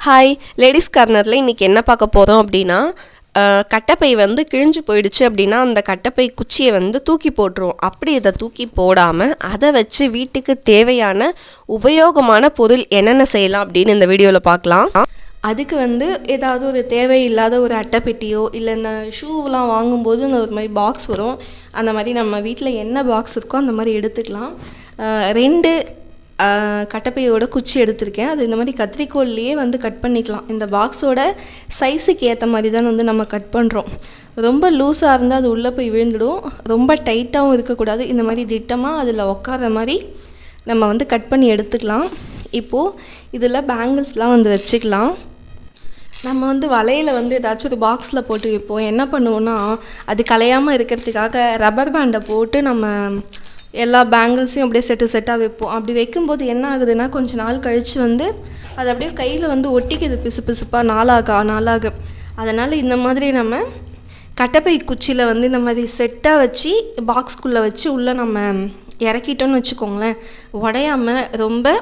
Hi ladies கார்னரில் இன்றைக்கி என்ன பார்க்க போகிறோம் அப்படின்னா கட்டைப்பை வந்து கிழிஞ்சு போயிடுச்சு அப்படின்னா அந்த கட்டைப்பை குச்சியை வந்து தூக்கி போட்டுருவோம். அப்படி இதை தூக்கி போடாமல் அதை வச்சு வீட்டுக்கு தேவையான உபயோகமான பொருள் என்னென்ன செய்யலாம் அப்படின்னு இந்த வீடியோவில் பார்க்கலாம். அதுக்கு வந்து ஏதாவது ஒரு தேவையில்லாத ஒரு அட்டைப்பெட்டியோ இல்லை இந்த ஷூவெலாம் வாங்கும்போது இந்த ஒரு மாதிரி பாக்ஸ் வரும். அந்த மாதிரி நம்ம வீட்டில் என்ன பாக்ஸ் இருக்கோ அந்த மாதிரி எடுத்துக்கலாம். 2 கட்டைப்பையோட குச்சி எடுத்திருக்கேன். அது இந்த மாதிரி கத்திரிக்கோல்லையே வந்து கட் பண்ணிக்கலாம். இந்த பாக்ஸோட சைஸுக்கு ஏற்ற மாதிரி தான் வந்து நம்ம கட் பண்ணுறோம். ரொம்ப லூஸாக இருந்தால் அது உள்ளே போய் விழுந்துடும். ரொம்ப டைட்டாகவும் இருக்கக்கூடாது. இந்த மாதிரி திட்டமாக அதில் உட்கார மாதிரி நம்ம வந்து கட் பண்ணி எடுத்துக்கலாம். இப்போது இதில் பேங்கிள்ஸ்லாம் வந்து வச்சுக்கலாம். நம்ம வந்து வலையில் வந்து ஏதாச்சும் ஒரு பாக்ஸில் போட்டு வைப்போம். என்ன பண்ணுவோன்னா அது கலையாமல் இருக்கிறதுக்காக ரப்பர் பேண்டை போட்டு நம்ம எல்லா பேங்கிள்ஸையும் அப்படியே செட்டாக வைப்போம். அப்படி வைக்கும்போது என்ன ஆகுதுன்னா கொஞ்சம் நாள் கழித்து வந்து அது அப்படியே கையில் வந்து ஒட்டிக்குது பிசுப்பாக நாளாக. அதனால் இந்த மாதிரி நம்ம கட்டைப்பை குச்சியில் வந்து இந்த மாதிரி செட்டாக வச்சு பாக்ஸ்குள்ளே வச்சு உள்ளே நம்ம இறக்கிட்டோன்னு வச்சுக்கோங்களேன், உடையாமல் ரொம்ப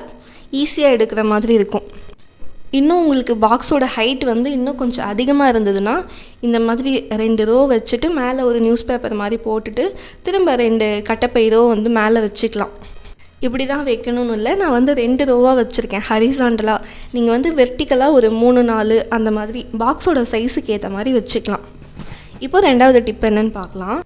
ஈஸியாக எடுக்கிற மாதிரி இருக்கும். இன்னும் உங்களுக்கு பாக்ஸோட ஹைட் வந்து இன்னும் கொஞ்சம் அதிகமாக இருந்ததுன்னா இந்த மாதிரி 2 ரோ வச்சுட்டு மேலே ஒரு நியூஸ் பேப்பர் மாதிரி போட்டுட்டு திரும்ப 2 கட்டைப்பை ரோ வந்து மேலே வச்சுக்கலாம். இப்படி தான் வைக்கணும்னு இல்லை, நான் வந்து 2 ரோவாக வச்சுருக்கேன் ஹரிசாண்டலாக. நீங்கள் வந்து வெர்டிக்கலாக ஒரு 3-4 அந்த மாதிரி பாக்ஸோட சைஸுக்கு ஏற்ற மாதிரி வச்சுக்கலாம். இப்போது 2வது டிப் என்னன்னு பார்க்கலாம்.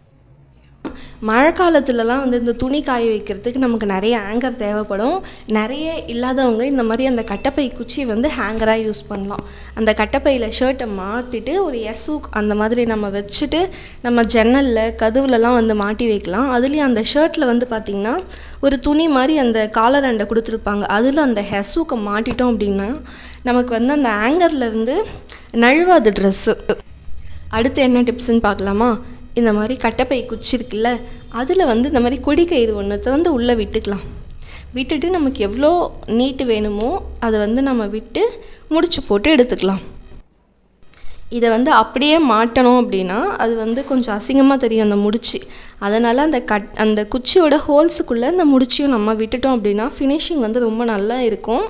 மழை காலத்துலலாம் வந்து இந்த துணி காய வைக்கிறதுக்கு நமக்கு நிறைய ஹேங்கர் தேவைப்படும். நிறைய இல்லாதவங்க இந்த மாதிரி அந்த கட்டைப்பை குச்சி வந்து ஹேங்கராக யூஸ் பண்ணலாம். அந்த கட்டைப்பையில் ஷர்ட்டை மாற்றிட்டு ஒரு ஹூக் அந்த மாதிரி நம்ம வச்சுட்டு நம்ம ஜன்னலில் கதவுலலாம் வந்து மாட்டி வைக்கலாம். அதுலேயும் அந்த ஷர்ட்டில் வந்து பார்த்திங்கன்னா ஒரு துணி மாதிரி அந்த காலர் அண்டை கொடுத்துருப்பாங்க. அதில் அந்த ஹூக்கை மாட்டிட்டோம் அப்படின்னா நமக்கு வந்து அந்த ஹேங்கர்லேருந்து நழுவாது ட்ரெஸ்ஸு. அடுத்து என்ன டிப்ஸ்ன்னு பார்க்கலாமா. இந்த மாதிரி கட்டைப்பை குச்சி இருக்குல்ல, அதில் வந்து இந்த மாதிரி கொடிக்கயிறு ஒன்றத்தை வந்து உள்ளே விட்டுட்டு நமக்கு எவ்வளோ நீட்டு வேணுமோ அதை வந்து நம்ம விட்டு முடிச்சு போட்டு எடுத்துக்கலாம். இதை வந்து அப்படியே மாட்டணும் அப்படின்னா அது வந்து கொஞ்சம் அசிங்கமாக தெரியும் அந்த முடிச்சு. அதனால் அந்த குச்சியோட ஹோல்ஸுக்குள்ளே அந்த முடிச்சியும் நம்ம விட்டுட்டோம் அப்படின்னா ஃபினிஷிங் வந்து ரொம்ப நல்லா இருக்கும்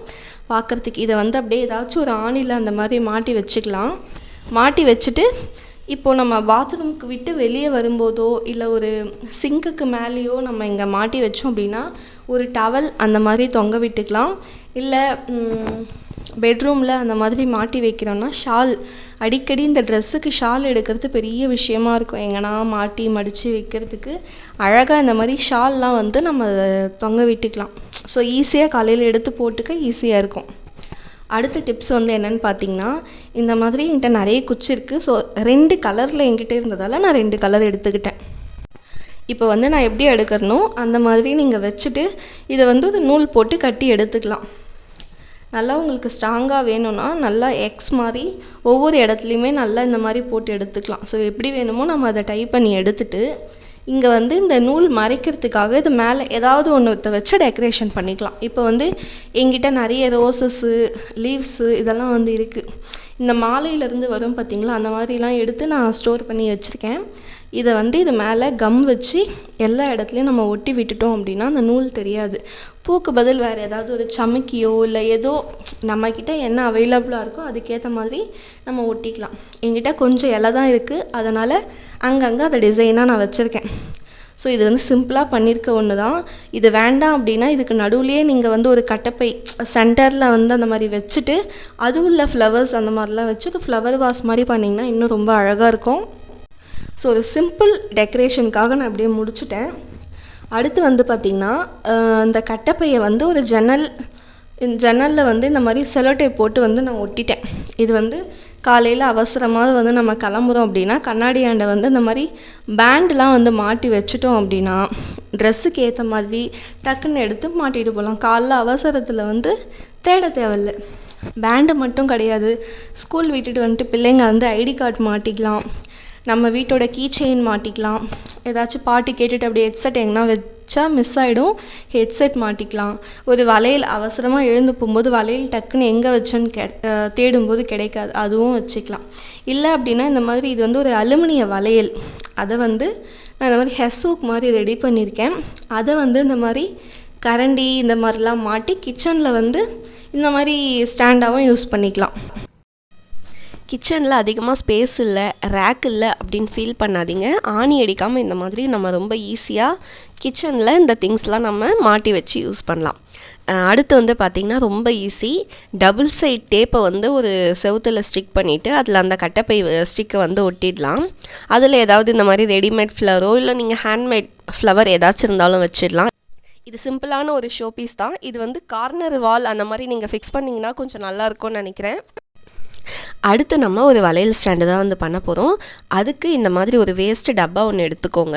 பார்க்குறதுக்கு. இதை வந்து அப்படியே ஏதாச்சும் ஒரு ஆணியில் அந்த மாதிரி மாட்டி வச்சுக்கலாம். மாட்டி வச்சுட்டு இப்போது நம்ம பாத்ரூமுக்கு விட்டு வெளியே வரும்போதோ இல்லை ஒரு சிங்குக்கு மேலேயோ நம்ம இங்கே மாட்டி வச்சோம் அப்படின்னா ஒரு டவல் அந்த மாதிரி தொங்க விட்டுக்கலாம். இல்லை பெட்ரூமில் அந்த மாதிரி மாட்டி வைக்கிறோன்னா ஷால், அடிக்கடி இந்த ட்ரெஸ்ஸுக்கு ஷால் எடுக்கிறது பெரிய விஷயமா இருக்கும். எங்கன்னா மாட்டி மடித்து வைக்கிறதுக்கு அழகாக இந்த மாதிரி ஷால்லாம் வந்து நம்ம தொங்க விட்டுக்கலாம். ஸோ ஈஸியாக காலையில் எடுத்து போட்டுக்க ஈஸியாக இருக்கும். அடுத்த டிப்ஸ் வந்து என்னென்னு பார்த்தீங்கன்னா, இந்த மாதிரி என்கிட்ட நிறைய குச்சி இருக்குது. ஸோ 2 கலரில் என்கிட்ட இருந்ததால் நான் 2 கலர் எடுத்துக்கிட்டேன். இப்போ வந்து நான் எப்படி எடுக்கிறனோ அந்த மாதிரி நீங்கள் வச்சுட்டு இதை வந்து ஒரு நூல் போட்டு கட்டி எடுத்துக்கலாம். நல்லா உங்களுக்கு ஸ்ட்ராங்காக வேணும்னா நல்லா எக்ஸ் மாதிரி ஒவ்வொரு இடத்துலையுமே நல்லா இந்த மாதிரி போட்டு எடுத்துக்கலாம். ஸோ எப்படி வேணுமோ நம்ம அதை டைப் பண்ணி எடுத்துகிட்டு இங்கே வந்து இந்த நூல் மறைக்கிறதுக்காக இது மேலே ஏதாவது ஒன்று வச்சு டெக்கரேஷன் பண்ணிக்கலாம். இப்போ வந்து எங்கிட்ட நிறைய ரோசஸ்ஸு லீவ்ஸு இதெல்லாம் வந்து இருக்குது. இந்த மாலையிலேருந்து வரும் பார்த்திங்களா, அந்த மாதிரிலாம் எடுத்து நான் ஸ்டோர் பண்ணி வச்சுருக்கேன். இதை வந்து இது மேலே கம் வச்சு எல்லா இடத்துலையும் நம்ம ஒட்டி விட்டுட்டோம் அப்படின்னா அந்த நூல் தெரியாது. பூக்கு பதில் வேறு ஏதாவது ஒரு சமைக்கியோ இல்லை ஏதோ நம்மக்கிட்ட என்ன அவைலபிளாக இருக்கோ அதுக்கேற்ற மாதிரி நம்ம ஒட்டிக்கலாம். என்கிட்ட கொஞ்சம் இலை தான் இருக்குது, அதனால் அங்கங்கே அதை டிசைனாக நான் வச்சுருக்கேன். ஸோ இது வந்து சிம்பிளாக பண்ணியிருக்க ஒன்று தான். இது வேண்டாம் அப்படின்னா இதுக்கு நடுவுலையே நீங்கள் வந்து ஒரு கட்டைப்பை சென்டரில் வந்து அந்த மாதிரி வச்சுட்டு அது உள்ள ஃப்ளவர்ஸ் அந்த மாதிரிலாம் வச்சு ஒரு ஃப்ளவர் வாஸ் மாதிரி பண்ணிங்கன்னா இன்னும் ரொம்ப அழகாக இருக்கும். ஸோ ஒரு சிம்பிள் டெக்கரேஷனுக்காக நான் அப்படியே முடிச்சுட்டேன். அடுத்து வந்து பார்த்திங்கன்னா இந்த கட்டைப்பையை வந்து ஒரு ஜன்னலில் வந்து இந்த மாதிரி செலோடேப் போட்டு வந்து நான் ஒட்டிட்டேன். இது வந்து காலையில் அவசரமாக வந்து நம்ம கிளம்புறோம் அப்படின்னா கண்ணாடி ஆண்டை வந்து இந்த மாதிரி பேண்டெலாம் வந்து மாட்டி வச்சுட்டோம் அப்படின்னா ட்ரெஸ்ஸுக்கு ஏற்ற மாதிரி டக்குன்னு எடுத்து மாட்டிட்டு போகலாம். காலைல அவசரத்தில் வந்து தேட தேவையில்லை. பேண்டு மட்டும் கிடையாது, ஸ்கூல் விட்டுட்டு வந்துட்டு பிள்ளைங்க வந்து ஐடி கார்டு மாட்டிக்கலாம், நம்ம வீட்டோட கீ செயின் மாட்டிக்கலாம், ஏதாச்சும் பாட்டு கேட்டுட்டு அப்படியே ஹெட்செட் எங்கன்னா வச்சா மிஸ் ஆகிடும், ஹெட்செட் மாட்டிக்கலாம். ஒரு வளையல் அவசரமாக எழுந்து போகும்போது வளையல் டக்குன்னு எங்கே வச்சோன்னு தேடும்போது கிடைக்காது, அதுவும் வச்சுக்கலாம். இல்லை அப்படின்னா இந்த மாதிரி இது வந்து ஒரு அலுமினிய வளையல், அதை வந்து நான் இந்த மாதிரி ஹூக் மாதிரி ரெடி பண்ணியிருக்கேன். அதை வந்து இந்த மாதிரி கரண்டி இந்த மாதிரிலாம் மாட்டி கிச்சனில் வந்து இந்த மாதிரி ஸ்டாண்டாகவும் யூஸ் பண்ணிக்கலாம். கிச்சனில் அதிகமாக ஸ்பேஸ் இல்லை, ரேக் இல்லை அப்படின்னு ஃபீல் பண்ணாதீங்க. ஆணி அடிக்காமல் இந்த மாதிரி நம்ம ரொம்ப ஈஸியாக கிச்சனில் இந்த திங்ஸ்லாம் நம்ம மாட்டி வச்சு யூஸ் பண்ணலாம். அடுத்து வந்து பார்த்திங்கன்னா ரொம்ப ஈஸி. டபுள் சைட் டேப்பை வந்து ஒரு செவுத்தில் ஸ்டிக் பண்ணிவிட்டு அதில் அந்த கட்டைப்பை ஸ்டிக்கை வந்து ஒட்டிடலாம். அதில் ஏதாவது இந்த மாதிரி ரெடிமேட் ஃப்ளவரோ இல்லை நீங்கள் ஹேண்ட்மேட் ஃப்ளவர் ஏதாச்சும் இருந்தாலும் வச்சிடலாம். இது சிம்பிளான ஒரு ஷோ பீஸ் தான். இது வந்து கார்னர் வால் அந்த மாதிரி நீங்கள் ஃபிக்ஸ் பண்ணிங்கன்னா கொஞ்சம் நல்லாயிருக்கும்னு நினைக்கிறேன். அடுத்து நம்ம ஒரு வளையல் ஸ்டாண்டு தான் வந்து பண்ண போகிறோம். அதுக்கு இந்த மாதிரி ஒரு வேஸ்ட்டு டப்பா ஒன்று எடுத்துக்கோங்க.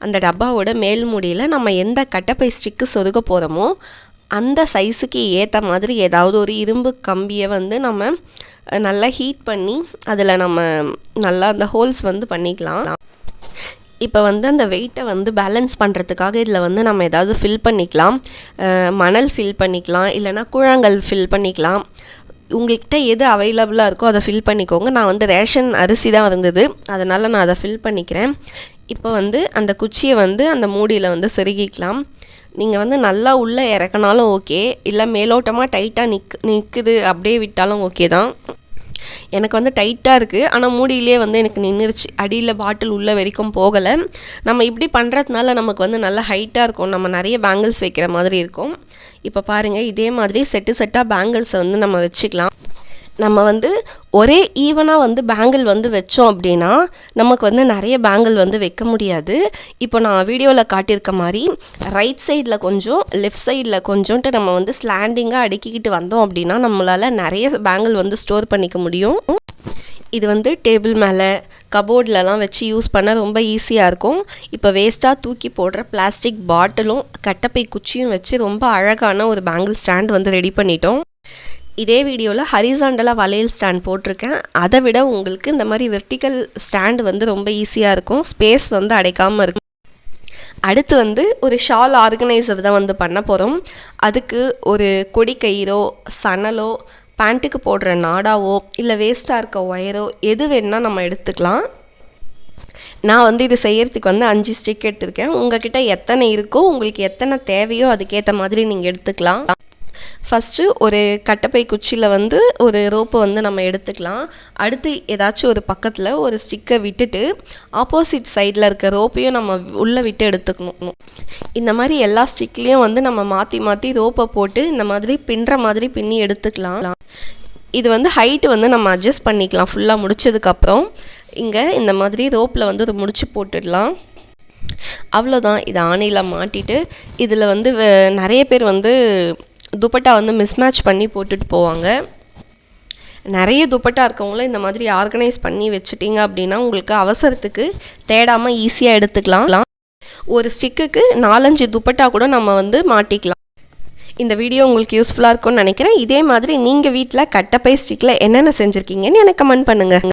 அந்த டப்பாவோட மேல் மூடியில் நம்ம எந்த கட்டைப்பை ஸ்டிக்கு சொருக போகிறோமோ அந்த சைஸுக்கு ஏற்ற மாதிரி ஏதாவது ஒரு இரும்பு கம்பியை வந்து நம்ம நல்லா ஹீட் பண்ணி அதில் நம்ம நல்லா அந்த ஹோல்ஸ் வந்து பண்ணிக்கலாம். இப்போ வந்து அந்த வெயிட்டை வந்து பேலன்ஸ் பண்ணுறதுக்காக இதில் வந்து நம்ம ஏதாவது ஃபில் பண்ணிக்கலாம். மணல் ஃபில் பண்ணிக்கலாம், இல்லைனா கூழாங்கல் ஃபில் பண்ணிக்கலாம். உங்கள்கிட்ட எது அவைலபிளாக இருக்கோ அதை ஃபில் பண்ணிக்கோங்க. நான் வந்து ரேஷன் அரிசி தான் இருந்தது, அதனால் நான் அதை ஃபில் பண்ணிக்கிறேன். இப்போ வந்து அந்த குச்சியை வந்து அந்த மூடியில் வந்து செருகிக்கலாம். நீங்கள் வந்து நல்லா உள்ளே இறக்கினாலும் ஓகே, இல்லை மேலோட்டமாக டைட்டாக நிற்குது அப்படியே விட்டாலும் ஓகே தான். எனக்கு வந்து டைட்டாக இருக்குது, ஆனால் மூடியிலே வந்து எனக்கு நின்றுச்சு. அடியில் பாட்டில் உள்ளே வரைக்கும் போகலை. நம்ம இப்படி பண்ணுறதுனால நமக்கு வந்து நல்லா ஹைட்டாக இருக்கும், நம்ம நிறைய பேங்கிள்ஸ் வைக்கிற மாதிரி இருக்கும். இப்போ பாருங்கள், இதே மாதிரி செட்டாக பேங்கிள்ஸை வந்து நம்ம வச்சுக்கலாம். நம்ம வந்து ஒரே ஈவனாக வந்து பேங்கிள் வந்து வச்சோம் அப்படின்னா நமக்கு வந்து நிறைய பேங்கிள் வந்து வைக்க முடியாது. இப்போ நான் வீடியோவில் காட்டியிருக்க மாதிரி ரைட் சைடில் கொஞ்சம், லெஃப்ட் சைடில் கொஞ்சோன்ட்டு நம்ம வந்து ஸ்லாண்டிங்காக அடுக்கிக்கிட்டு வந்தோம் அப்படின்னா நம்மளால் நிறைய பேங்கிள் வந்து ஸ்டோர் பண்ணிக்க முடியும். இது வந்து டேபிள் மேலே, கபோர்ட்லலாம் வச்சு யூஸ் பண்ண ரொம்ப ஈஸியாக இருக்கும். இப்போ வேஸ்ட்டாக தூக்கி போடுற பிளாஸ்டிக் பாட்டிலும் கட்டைப்பை குச்சியும் வச்சு ரொம்ப அழகான ஒரு பேங்கிள் ஸ்டாண்ட் வந்து ரெடி பண்ணிட்டோம். இதே வீடியோவில் ஹரிசாண்டலாக வளையல் ஸ்டாண்ட் போட்டிருக்கேன். அதை விட உங்களுக்கு இந்த மாதிரி வெர்டிக்கல் ஸ்டாண்ட் வந்து ரொம்ப ஈஸியாக இருக்கும், ஸ்பேஸ் வந்து அடைக்காமல் இருக்கும். அடுத்து வந்து ஒரு ஷால் ஆர்கனைசர் தான் வந்து பண்ண போகிறோம். அதுக்கு ஒரு கொடி கயிறோ, சணலோ, பேண்ட்டுக்கு போடுற நாடாவோ, இல்லை வேஸ்ட்டாக இருக்க ஒயரோ எது வேணுன்னா நம்ம எடுத்துக்கலாம். நான் வந்து இது செய்யறதுக்கு வந்து 5 ஸ்டிக் எடுத்திருக்கேன். உங்கள்கிட்ட எத்தனை இருக்கோ, உங்களுக்கு எத்தனை தேவையோ அதுக்கேற்ற மாதிரி நீங்கள் எடுத்துக்கலாம். ஃபஸ்ட்டு ஒரு கட்டைப்பை குச்சியில் வந்து ஒரு ரோப்பை வந்து நம்ம எடுத்துக்கலாம். அடுத்து ஏதாச்சும் ஒரு பக்கத்தில் ஒரு ஸ்டிக்கை விட்டுட்டு ஆப்போசிட் சைடில் இருக்க ரோப்பையும் நம்ம உள்ளே விட்டு எடுத்துக்கணும். இந்த மாதிரி எல்லா ஸ்டிக்லேயும் வந்து நம்ம மாற்றி மாற்றி ரோப்பை போட்டு இந்த மாதிரி பின்னுற மாதிரி பின்னி எடுத்துக்கலாம். இது வந்து ஹைட்டு வந்து நம்ம அட்ஜஸ்ட் பண்ணிக்கலாம். ஃபுல்லாக முடிச்சதுக்கப்புறம் இங்கே இந்த மாதிரி ரோப்பில் வந்து ஒரு முடிச்சு போட்டுடலாம். அவ்வளோதான். இதை ஆணியில் மாட்டிட்டு இதில் வந்து நிறைய பேர் வந்து துப்பட்டா வந்து மிஸ்மேட்ச் பண்ணி போட்டுட்டு போவாங்க. நிறைய துப்பட்டா இருக்கவங்களும் இந்த மாதிரி ஆர்கனைஸ் பண்ணி வச்சுட்டிங்க அப்படின்னா உங்களுக்கு அவசரத்துக்கு தேடாமல் ஈஸியாக எடுத்துக்கலாம். ஒரு ஸ்டிக்குக்கு 4-5 துப்பட்டா கூட நம்ம வந்து மாட்டிக்கலாம். இந்த வீடியோ உங்களுக்கு யூஸ்ஃபுல்லாக இருக்கும்னு நினைக்கிறேன். இதே மாதிரி நீங்கள் வீட்டில் கட்டைப்பை ஸ்டிக்கில் என்னென்ன செஞ்சுருக்கீங்கன்னு எனக்கு கமெண்ட் பண்ணுங்கள்.